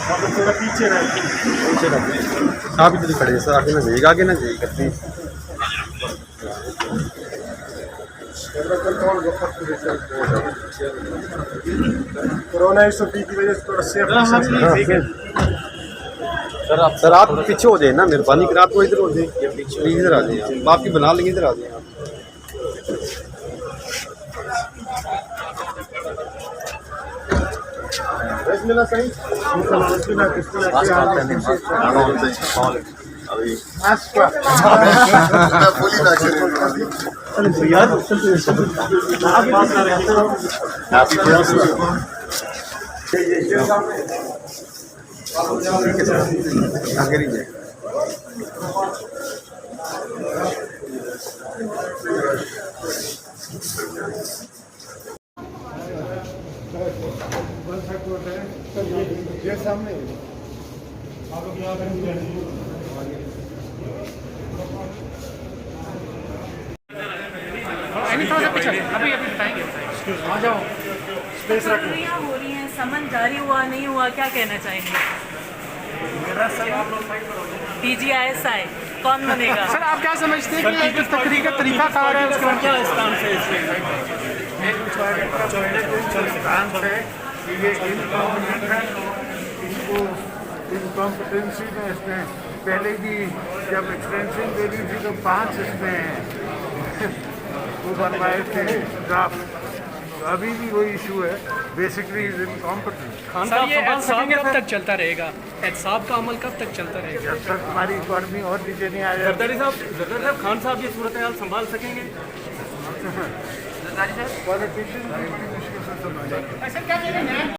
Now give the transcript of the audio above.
थोड़ा पीछे रख आप इधर खड़े हैं सर, आगे ना जाइए करती कोरोना इस की वजह से थोड़ा सेफ सर आप पीछे हो जाए ना, मेहरबानी कर, आपको इधर हो जाए, प्लीज इधर आ जाइए, आप आपकी बना लेंगे, इधर आ जाइए आप। सही आगे नहीं जाए। ये सामने अभी बताएंगे। आ जाओ, स्पेस रखो। प्रक्रिया हो रही है, समन जारी हुआ नहीं हुआ, क्या कहना चाहेंगे? DGISI कौन बनेगा? सर आप क्या समझते हैं कि किस तकरीर का तरीका कार है, उसका क्या स्थान है ये इनकॉम्पिटेंट है, इनको इनकॉम्पिटेंसी में इसमें पहले भी जब एक्सटेंशन दे दी थी तो 5 इसमें वो बनवाए थे ड्राफ्ट, तो अभी भी वही इशू है, बेसिकली इज इनकॉम्पिटेंट। खान साहब ये एहसाब कब तक चलता रहेगा? एहसाब का अमल कब तक चलता रहेगा? जब तक हमारी इकॉनमी और नीचे नहीं आ जाए। जरदारी साहब खान साहब ये सूरत हाल संभाल सकेंगे? पॉलिटिशियन बड़ी मुश्किल से संभालेंगे।